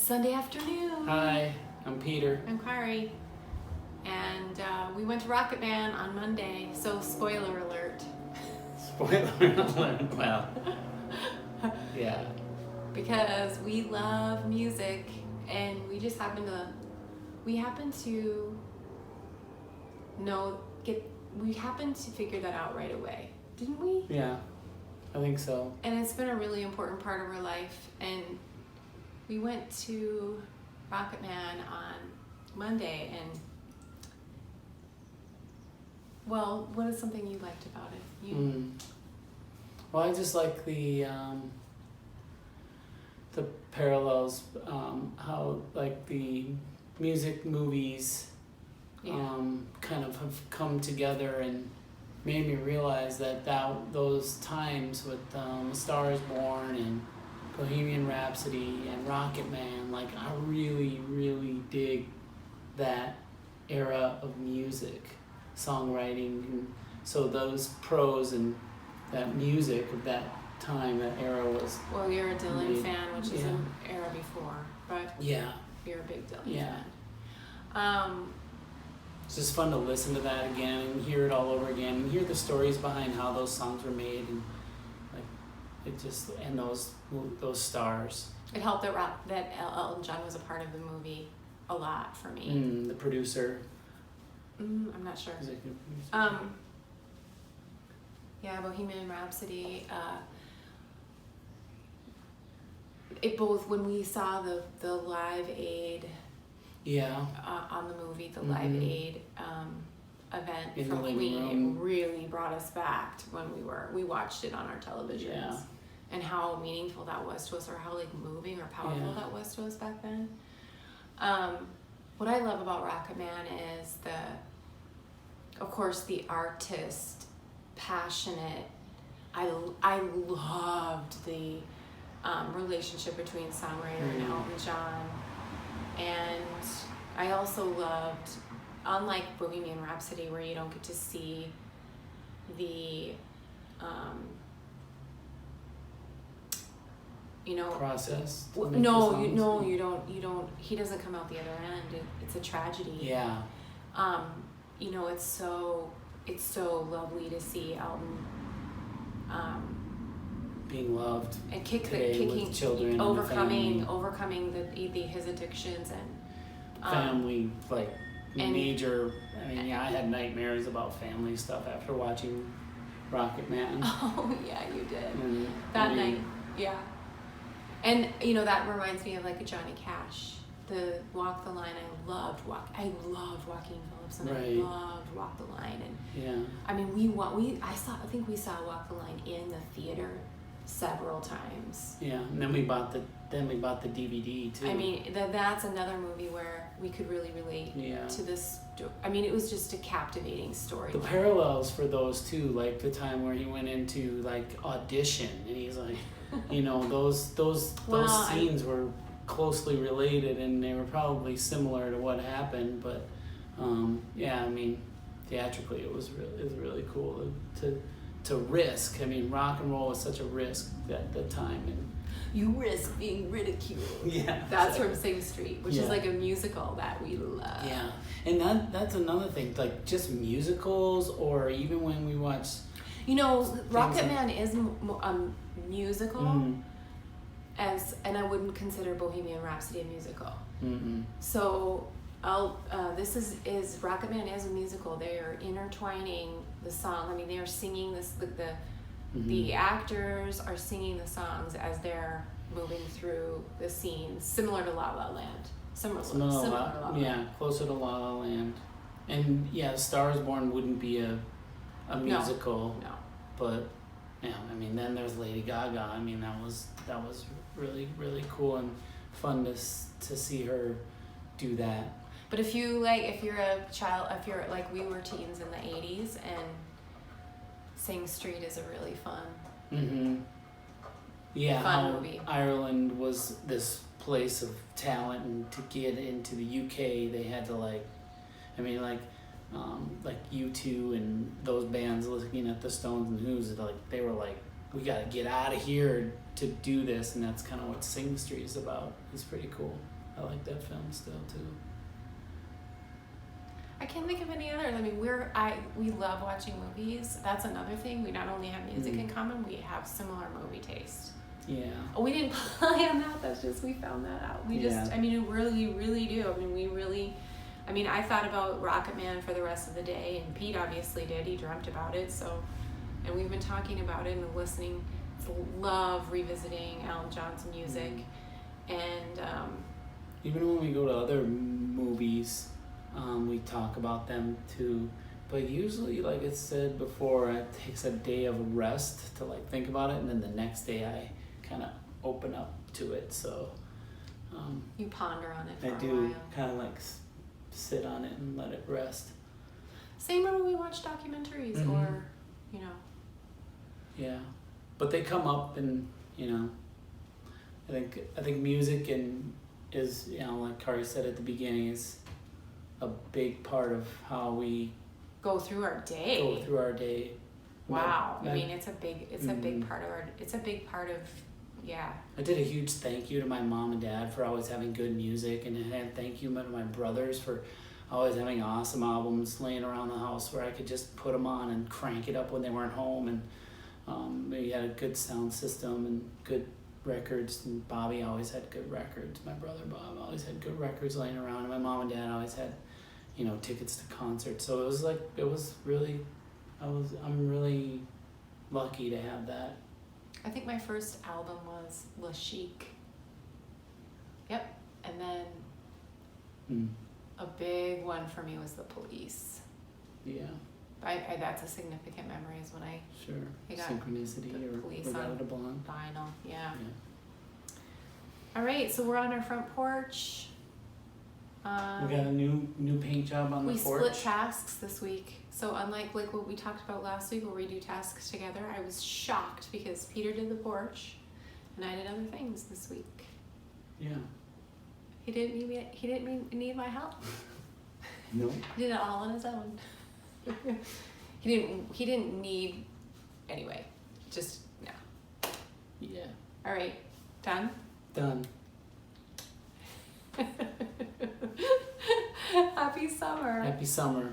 Sunday afternoon. Hi, I'm Peter. I'm Kari. And we went to Rocket Man on Monday, so spoiler alert. Spoiler alert. Well, yeah. Because we love music and we just happen to figure that out right away, didn't we? Yeah, I think so. And it's been a really important part of our life. And we went to Rocket Man on Monday, and well, what is something you liked about it? Well, I just like the parallels, how like the music movies kind of have come together and made me realize that those times with A Star Is Born and Bohemian Rhapsody and Rocket Man, like I really, really dig that era of music, songwriting, and so those pros and that music of that time, that era was... Well, you're a Dylan fan, which is an era before, but yeah, you're a big Dylan fan. It's just fun to listen to that again and hear it all over again and hear the stories behind how those songs were made, and like it just, and those stars. It helped that Elton John was a part of the movie a lot for me. The producer. I'm not sure. Executive producer. Yeah, Bohemian Rhapsody. It both, when we saw the Live Aid. Yeah. On the movie, the Live Aid event in from the Queen, room. it really brought us back to when we watched it on our televisions, and how meaningful that was to us, or how like moving or powerful that was to us back then. What I love about Rocket Man is of course, the artist, passionate. I loved the relationship between songwriter and Elton John. And I also loved, unlike Bohemian Rhapsody, where you don't get to see the, process. No, you don't. He doesn't come out the other end. It's a tragedy. Yeah. It's so lovely to see Elton. Being loved and with children, overcoming his addictions and family, like major. I mean, I had nightmares about family stuff after watching Rocket Man. Oh yeah, you did. And, night, yeah. And that reminds me of like a Johnny Cash, the Walk the Line. I loved Joaquin Phillips, and I loved Walk the Line. And I mean, I think we saw Walk the Line in the theater several times. Yeah, and then we bought the DVD too. I mean, that's another movie where we could really relate to this. I mean, it was just a captivating story. The parallels for those two, like the time where he went into like audition, and he's like, those scenes were closely related, and they were probably similar to what happened. But I mean, theatrically, it was really cool to risk. I mean, rock and roll was such a risk at the time, and you risk being ridiculed. Yeah, that's from Sing Street, which is like a musical that we love. Yeah, and that's another thing, like just musicals, or even when we watch. Rocket Man is a musical, and I wouldn't consider Bohemian Rhapsody a musical. So. This is Rocket Man is a musical. They are intertwining the song. I mean, they are singing this. The actors are singing the songs as they're moving through the scenes, similar to La La Land. Similar to La La Land. Yeah, closer to La La Land. And A Star Is Born wouldn't be a musical. No. But I mean, then there's Lady Gaga. I mean, that was really, really cool and fun to see her do that. But if you're a child, if you're like we were teens in the 80s, and Sing Street is a really fun, fun movie. Ireland was this place of talent, and to get into the UK, they had to like U2 and those bands, looking at the Stones and Who's, like they were like, we got to get out of here to do this, and that's kind of what Sing Street is about. It's pretty cool. I like that film still too. I can't think of any others. I mean, we love watching movies. That's another thing. We not only have music in common, we have similar movie taste. Yeah. We didn't plan that. That's just, we found that out. We just, I mean, we really do. I mean, I thought about Rocket Man for the rest of the day, and Pete obviously did. He dreamt about it. So, and we've been talking about it and listening. Love revisiting Alan Johnson music, and even when we go to other movies, we talk about them too. But usually, like it said before, it takes a day of rest to like think about it, and then the next day I kind of open up to it. So you ponder on it for I a do while. kind of like sit on it and let it rest. Same when we watch documentaries or, you know. Yeah, but they come up, and you know, I think music is, you know, like Kari said at the beginning, is a big part of how we go through our day. Wow. I mean, it's a big part of yeah. I did a huge thank you to my mom and dad for always having good music, and thank you to my brothers for always having awesome albums laying around the house where I could just put them on and crank it up when they weren't home. And we had a good sound system and good records, and Bobby always had good records. My brother Bob always had good records laying around, and my mom and dad always had, you know, tickets to concerts. So I'm really lucky to have that. I think my first album was La Chic. Yep. And then a big one for me was The Police. Yeah. That's a significant memory, is when I got Synchronicity the or Police Without on a Blonde. vinyl. Yeah. All right, so we're on our front porch. We got a new paint job on the porch. We split tasks this week. So unlike like what we talked about last week where we do tasks together, I was shocked because Peter did the porch and I did other things this week. Yeah. He didn't need my help. No. He did it all on his own. He didn't need, anyway, just, no. Yeah. All right, done? Done. Happy summer. Happy summer.